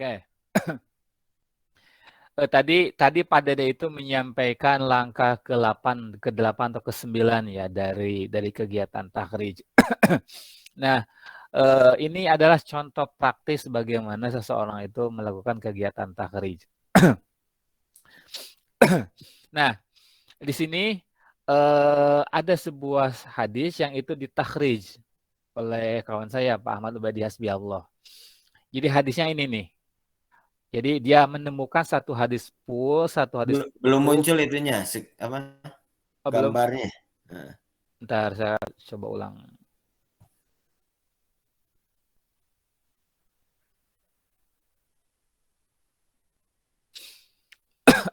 Oke. Tadi Pak Dede itu menyampaikan langkah ke-8 atau ke-9 ya dari kegiatan takhrij. Nah, ini adalah contoh praktis bagaimana seseorang itu melakukan kegiatan takhrij. Nah, di sini ada sebuah hadis yang itu ditakhrij oleh kawan saya Pak Ahmad Ubadi Hasbiallah. Jadi hadisnya ini nih. Jadi dia menemukan satu hadis full, satu hadis Belum utuh. muncul itunya, apa Oh, belum. gambarnya. Nah, Ntar saya coba ulang.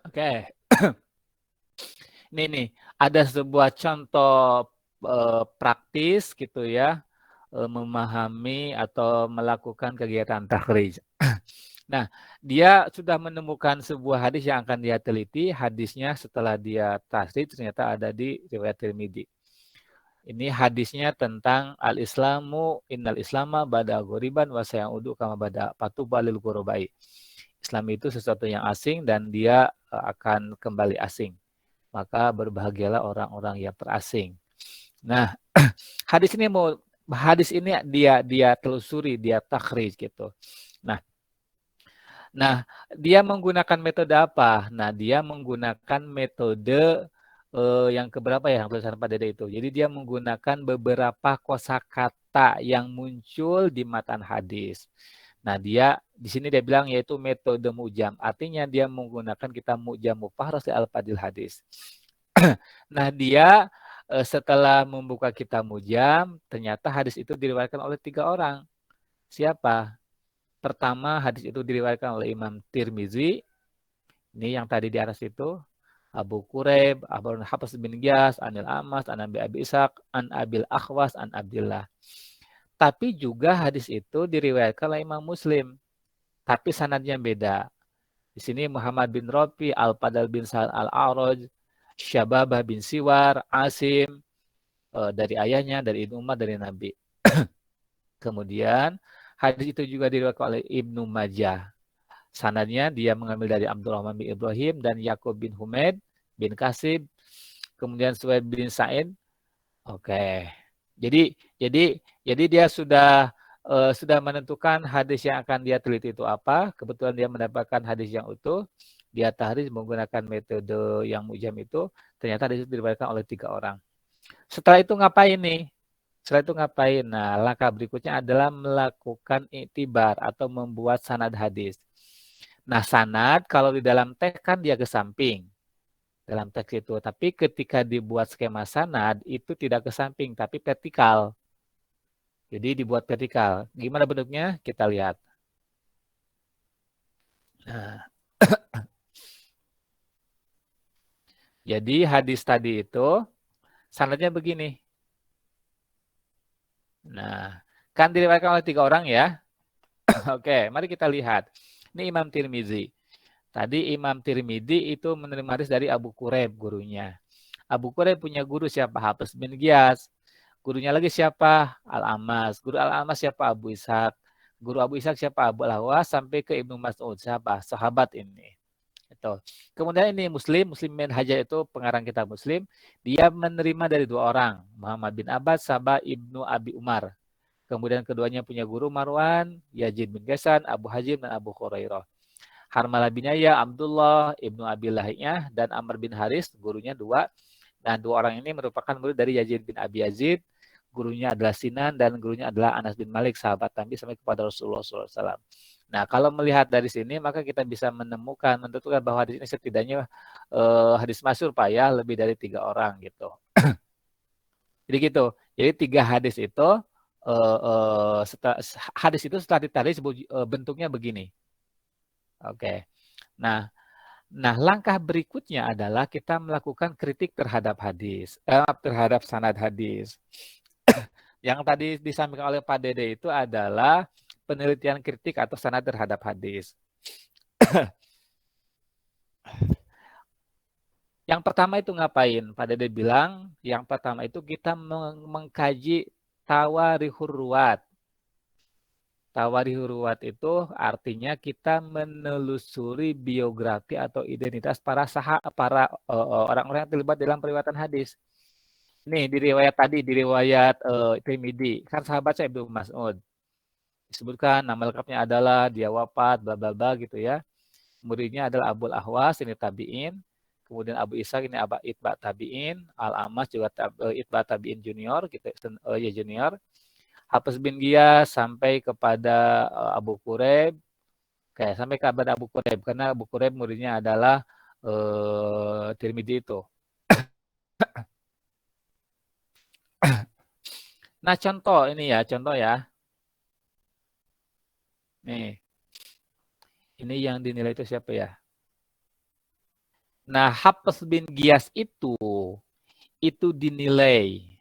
Oke. Ini nih, ada sebuah contoh praktis gitu ya, memahami atau melakukan kegiatan takhrij. Nah, dia sudah menemukan sebuah hadis yang akan dia teliti. Hadisnya setelah dia tasdid ternyata ada di riwayat Tirmidzi. Ini hadisnya tentang al-Islamu innal islama bada ghoriban wa sayaudu kama bada patubalil ghorobai. Islam itu sesuatu yang asing dan dia akan kembali asing. Maka berbahagialah orang-orang yang terasing. Nah, hadis ini dia telusuri, dia takhrij gitu. Nah, dia menggunakan metode apa? Nah, dia menggunakan metode yang keberapa ya tulisan Pak Dede itu. Jadi dia menggunakan beberapa kosakata yang muncul di matan hadis. Nah, dia di sini dia bilang yaitu metode mujam. Artinya dia menggunakan kitab Mujam Mufahrras al-Fadil hadis. Nah, dia setelah membuka kitab Mujam, ternyata hadis itu diriwayatkan oleh 3 orang. Siapa? Pertama, hadis itu diriwayatkan oleh Imam Tirmizi. Ini yang tadi di atas itu. Abu Quraib, Abu Hafs bin Giyas, Anil Amas, An Abi Ishaq, An Abil Akhwas, An Abdillah. Tapi juga hadis itu diriwayatkan oleh Imam Muslim. Tapi sanadnya beda. Di sini Muhammad bin Rafi, Al-Fadl bin Sa'ad Al-A'raj, Syababah bin Siwar, Asim, dari ayahnya, dari Ibnu Umar, dari Nabi. Kemudian hadis itu juga diriwayatkan oleh Ibnu Majah. Sanadnya dia mengambil dari Abdurrahman bin Ibrahim dan Yakub bin Humaid bin Kasib, kemudian Suhaib bin Sa'id. Oke. Jadi jadi jadi dia sudah menentukan hadis yang akan dia teliti itu apa. Kebetulan dia mendapatkan hadis yang utuh. Dia tahris menggunakan metode yang mujam itu. Ternyata hadis itu diriwayatkan oleh 3 orang. Setelah itu ngapain nih? Setelah itu ngapain? Nah, langkah berikutnya adalah melakukan iktibar atau membuat sanad hadis. Nah, sanad kalau di dalam teks kan dia ke samping. Dalam teks itu. Tapi ketika dibuat skema sanad, itu tidak ke samping, tapi vertikal. Jadi dibuat vertikal. Gimana bentuknya? Kita lihat. Nah, jadi hadis tadi itu sanadnya begini. Nah, kan diriwayatkan oleh 3 orang ya. Oke, mari kita lihat. Ini Imam Tirmizi. Tadi Imam Tirmidzi itu menerima hadis dari Abu Quraib, gurunya. Abu Quraib punya guru siapa? Hafs bin Giyas. Gurunya lagi siapa? Al-Amas. Guru Al-Amas siapa? Abu Ishaq. Guru Abu Ishaq siapa? Abu Al-Ahwas sampai ke Ibnu Mas'ud. Siapa? Sahabat ini. Itu. Kemudian ini Muslim bin Hajar itu pengarang kitab Muslim. Dia menerima dari 2 orang. Muhammad bin Abbas sama Ibnu Abi Umar. Kemudian keduanya punya guru Marwan, Yazid bin Ghassan, Abu Hazim, dan Abu Hurairah. Harmalah bin Yahya, Abdullah, Ibnu Abilahnya, dan Amr bin Haris, gurunya 2. Dan 2 orang ini merupakan murid dari Yazid bin Abi Yazid, gurunya adalah Sinan, dan gurunya adalah Anas bin Malik, sahabat Nabi sampai kepada Rasulullah SAW. Nah, kalau melihat dari sini, maka kita bisa menentukan bahwa hadis ini setidaknya hadis masyhur Pak ya, lebih dari 3 orang gitu. Jadi gitu. Jadi 3 hadis itu, hadis itu setelah ditarik bentuknya begini. Oke. Nah, langkah berikutnya adalah kita melakukan kritik terhadap terhadap sanad hadis. Yang tadi disampaikan oleh Pak Dede itu adalah penelitian kritik atau sanad terhadap hadis. Yang pertama itu ngapain? Pak Dede bilang, yang pertama itu kita mengkaji tawarihur ruwat. Tawarih ruwat itu artinya kita menelusuri biografi atau identitas para orang-orang yang terlibat dalam periwayatan hadis. Nih di riwayat Tirmidzi, kan sahabat saya Ibnu Mas'ud. Disebutkan nama lengkapnya adalah dia wafat bla bla bla gitu ya. Muridnya adalah Abul Ahwas, ini tabi'in. Kemudian Abu Ishaq ini Itba tabi'in, Al-Amas juga Itba tabi'in junior gitu ya junior. Hafiz bin Giyas sampai kepada Abu Quraib, kayak sampai kepada Abu Quraib karena Abu Quraib muridnya adalah Tirmidzi itu. Nah contoh ini ya, contoh ya. Nih, ini yang dinilai itu siapa ya? Nah Hafiz bin Giyas itu dinilai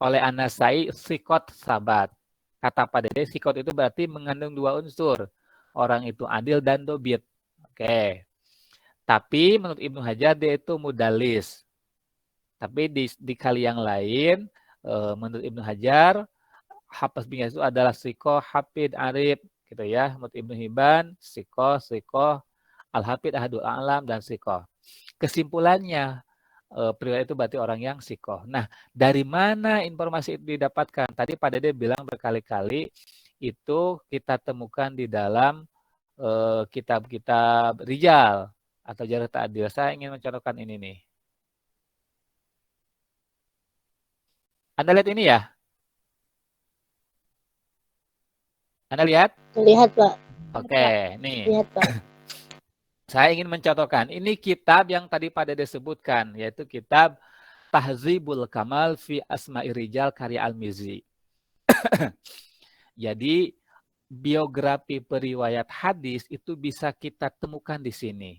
oleh An-Nasai sikot sabat. Kata Pak Dede, sikot itu berarti mengandung dua unsur. Orang itu adil dan dobit. Oke. Tapi menurut Ibnu Hajar dia itu mudalis. Tapi di kali yang lain, menurut Ibnu Hajar, Hafiz bin Giyas itu adalah siko, hafid, arif, gitu ya. Menurut Ibnu Hibban, siko, al-hafid, ahadul a'lam, dan siko. Kesimpulannya, periwayat itu berarti orang yang sikoh. Nah, dari mana informasi itu didapatkan? Tadi Pak Dede bilang berkali-kali itu kita temukan di dalam kitab-kitab rijal atau jarh ta'dil. Saya ingin mencontohkan ini nih. Anda lihat ini ya? Anda lihat? Lihat, Pak. Oke, nih. Lihat, Pak. Saya ingin mencontohkan. Ini kitab yang tadi Pak Dede sebutkan, yaitu kitab Tahzibul Kamal fi Asma'i Rijal karya Al-Mizzi. Jadi biografi periwayat hadis itu bisa kita temukan di sini.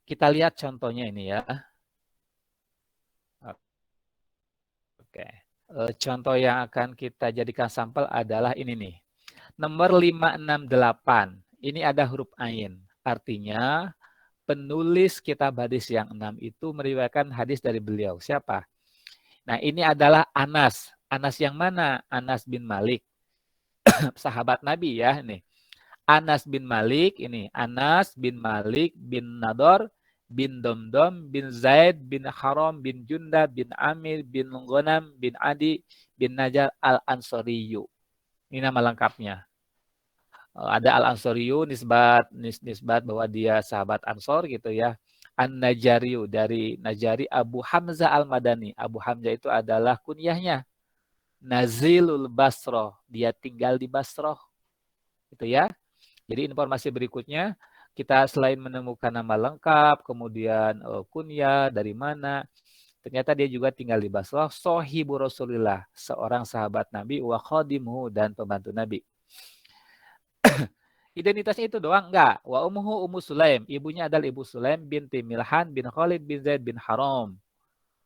Kita lihat contohnya ini ya. Oke. Contoh yang akan kita jadikan sampel adalah ini nih. Nomor 568. Ini ada huruf ain. Artinya penulis kitab hadis yang 6 itu meriwayatkan hadis dari beliau. Siapa? Nah, ini adalah Anas. Anas yang mana? Anas bin Malik. Sahabat Nabi ya nih. Anas bin Malik ini. Anas bin Malik bin Nador bin Domdom bin Zaid bin Haram bin Junda bin Amir bin Ghanam bin Adi bin Najar al-Ansoriyu. Ini nama lengkapnya. Ada al-Ansoriyu nisbat bahwa dia sahabat Ansor gitu ya. An-Najariyu dari Najari Abu Hamzah al-Madani. Abu Hamzah itu adalah kunyahnya. Nazilul Basroh. Dia tinggal di Basroh. Gitu ya. Jadi informasi berikutnya, kita selain menemukan nama lengkap, kemudian kunyah, dari mana, ternyata dia juga tinggal di Basrah, sohibu Rasulillah, seorang sahabat Nabi, wa khadimuhu, dan pembantu Nabi. Identitasnya itu doang? Enggak. Wa ummuhu Ummu Sulaim, ibunya adalah Ibu Sulaim binti Milhan bin Khalid bin Zaid bin Haram.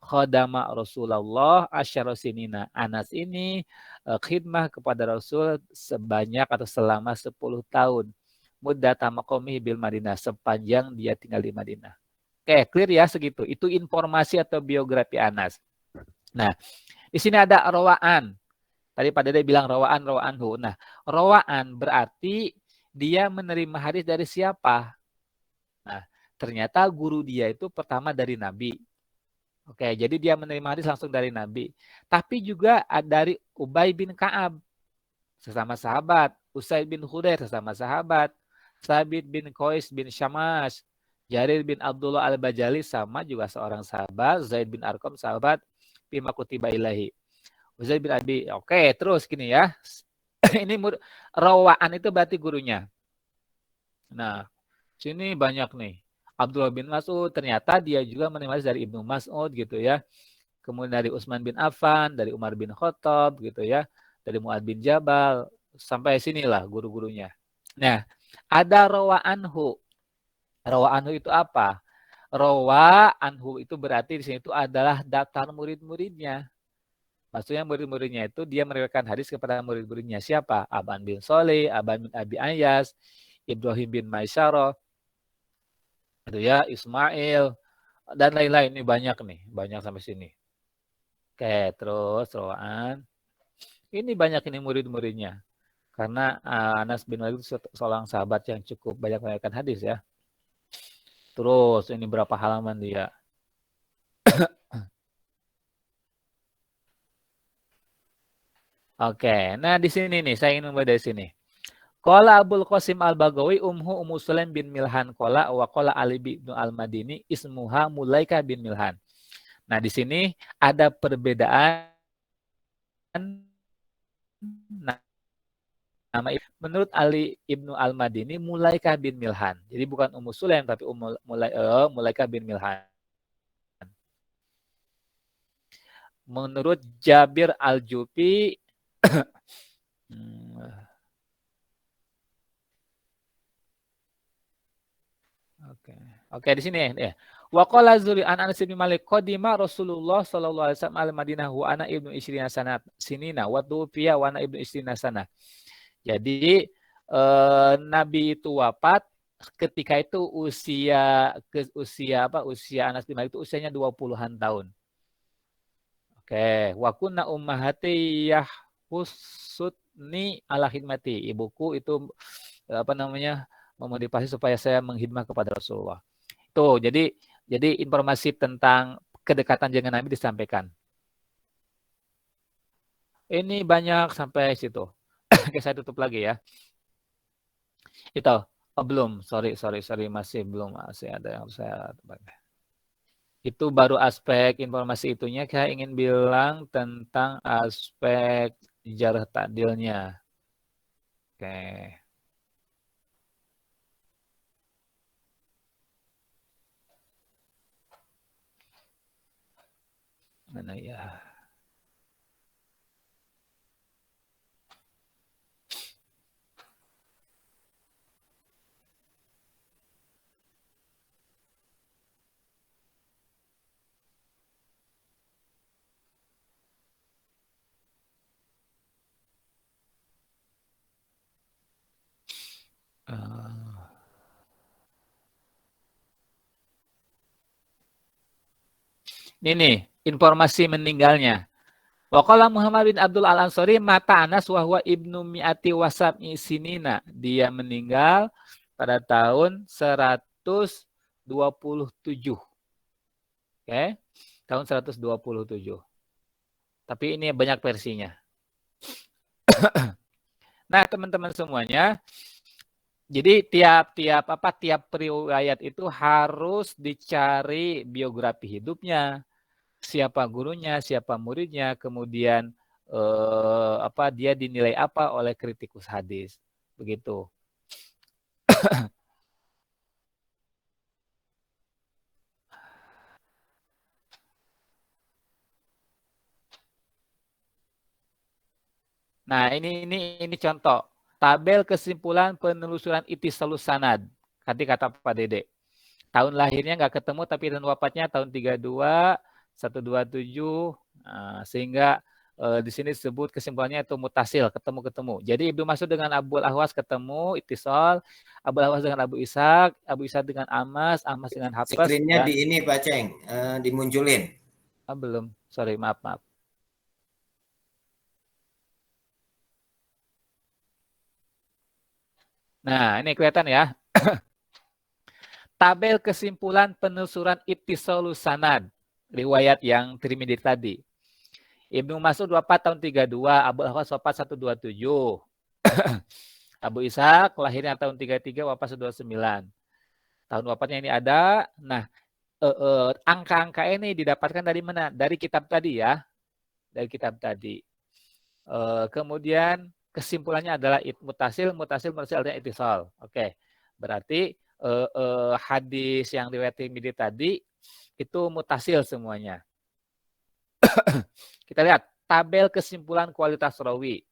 Khadama Rasulullah asyara sinina. Anas ini khidmah kepada Rasul sebanyak atau selama 10 tahun. Muddata maqamihi bil Madinah, sepanjang dia tinggal di Madinah. Oke, clear ya segitu. Itu informasi atau biografi Anas. Nah, di sini ada rawaan. Tadi Pak Dede bilang rawaanhu. Nah, rawaan berarti dia menerima hadis dari siapa? Nah, ternyata guru dia itu pertama dari Nabi. Oke, jadi dia menerima hadis langsung dari Nabi. Tapi juga dari Ubay bin Ka'ab, sesama sahabat. Usaid bin Khudair, sesama sahabat. Sabit bin Qais bin Syamash. Jarir bin Abdullah al-Bajali, sama juga seorang sahabat. Zaid bin Arqam, sahabat. Bima kutiba ilahi. Usaid bin Abi. Oke, terus gini ya. Ini rawaan itu berarti gurunya. Nah, sini banyak nih. Abdullah bin Mas'ud, ternyata dia juga menerima dari Ibnu Mas'ud gitu ya. Kemudian dari Utsman bin Affan, dari Umar bin Khattab gitu ya. Dari Mu'ad bin Jabal, sampai sinilah guru-gurunya. Nah, ada rawa anhu. Rawa anhu itu apa? Rawa anhu itu berarti di sini itu adalah daftar murid-muridnya. Maksudnya murid-muridnya itu dia meriwayatkan hadis kepada murid-muridnya. Siapa? Aban bin Soleh, Aban bin Abi Ayyas, Ibrahim bin Maisyarah, itu ya, Ismail, dan lain-lain. Ini banyak nih, banyak sampai sini. Oke, terus rawaan. Ini banyak ini murid-muridnya. Karena Anas bin Malik itu seorang sahabat yang cukup banyak meriwayatkan hadis ya. Terus ini berapa halaman dia? Oke, nah di sini nih saya ingin mulai dari sini. Qala Abul Qasim Al-Bagawi Ummu Sulaim bin Milhan qala wa qala Ali bin Al-Madini ismuha Mulaika bin Milhan. Nah, di sini ada perbedaan nama menurut Ali Ibnu Al-Madini Mulaika bin Milhan. Jadi bukan Ummu Sulaim tapi Mulaika bin Milhan. Menurut Jabir Al-Jufi Oke, di sini ya. Wa qala Zuri an Anas bin Malik qadima Rasulullah sallallahu alaihi wasallam al-Madinah wa ana ibnu isrina sanat sinina wa tufiya wa ana ibnu isrina sanah. Jadi Nabi itu wafat ketika itu usia Anas bin Malik itu usianya 20-an tahun. Oke, wa kunna ummahati yahusutni ala khidmati. Ibuku itu memotivasi supaya saya menghidmah kepada Rasulullah. Tuh, jadi informasi tentang kedekatan dengan Nabi disampaikan. Ini banyak sampai situ. Oke, saya tutup lagi ya. Itu belum, sorry, masih belum, masih ada yang saya itu baru aspek informasi itunya. Saya ingin bilang tentang aspek jarh ta'dilnya. Oke. Mana ya? Ini nih, informasi meninggalnya. Waqala Muhammad bin Abdul Al-Ansari mata Anas wahwa ibnu mi'ati wasab'i sinina. Dia meninggal pada tahun 127. Oke. Tahun 127. Tapi ini banyak versinya. Nah, teman-teman semuanya, jadi tiap riwayat itu harus dicari biografi hidupnya, siapa gurunya, siapa muridnya, kemudian dia dinilai apa oleh kritikus hadis. Begitu. Nah, ini contoh. Tabel kesimpulan penelusuran Ittisalus Sanad. Tadi kata Pak Dede. Tahun lahirnya nggak ketemu, tapi tahun wafatnya tahun 32, 127. Nah, sehingga di sini disebut kesimpulannya itu mutasil, ketemu-ketemu. Jadi Ibnu Mas'ud dengan Abul Ahwas ketemu, Ittisal. Abul Ahwas dengan Abu Ishaq dengan Amas dengan Hafs. Screen-nya di ini Pak Ceng, dimunculin. Belum, sorry, maaf. Nah, ini kelihatan ya. Tabel kesimpulan penelusuran Ittisalus Sanad. Riwayat yang Tirmidzi tadi. Ibnu Mas'ud wafat tahun 32, Abu Ahwas wafat 127. Abu Ishaq lahirnya tahun 33, wafat 129. Tahun wafatnya ini ada. Nah, angka-angka ini didapatkan dari mana? Dari kitab tadi ya. Dari kitab tadi. Kemudian kesimpulannya adalah mutasil artinya ittisal. Oke. Berarti hadis yang riwayat Tirmidzi tadi itu mutasil semuanya. Kita lihat tabel kesimpulan kualitas rawi.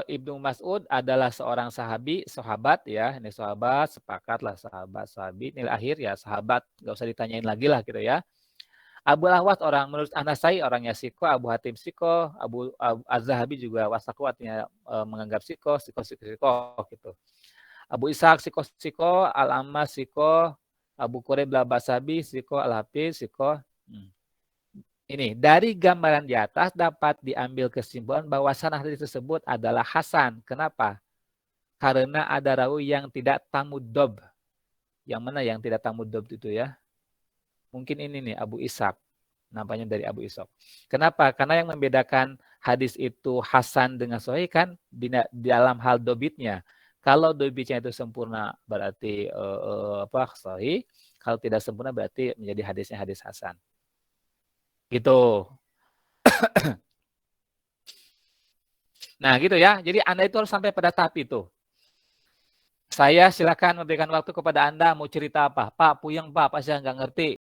Ibnu Mas'ud adalah seorang sahabat ya. Ini sahabat, sepakatlah sahabat. Ini akhir ya sahabat, nggak usah ditanyain lagi lah gitu ya. Abu Ahwas orang menurut Anasai orangnya siko, Abu Hatim siko, Abu Az-Zahabi juga wasaku artinya menganggap siko gitu. Abu Ishaq siko, Al-Ammas siko, Abu Quraib Labasabi siko, Al-Hafiz siko. Ini, dari gambaran di atas dapat diambil kesimpulan bahwa sanad hadis tersebut adalah hasan. Kenapa? Karena ada rawi yang tidak tamudob. Yang mana yang tidak tamudob itu ya? Mungkin ini nih, Abu Ishaq. Nampaknya dari Abu Ishaq. Kenapa? Karena yang membedakan hadis itu hasan dengan sahih kan di dalam hal dobitnya. Kalau dobitnya itu sempurna berarti sahih. Kalau tidak sempurna berarti menjadi hadisnya hadis hasan. Gitu. Nah gitu ya. Jadi Anda itu harus sampai pada tahap itu. Saya silakan memberikan waktu kepada Anda mau cerita apa. Pak, puyeng Pak, saya nggak ngerti.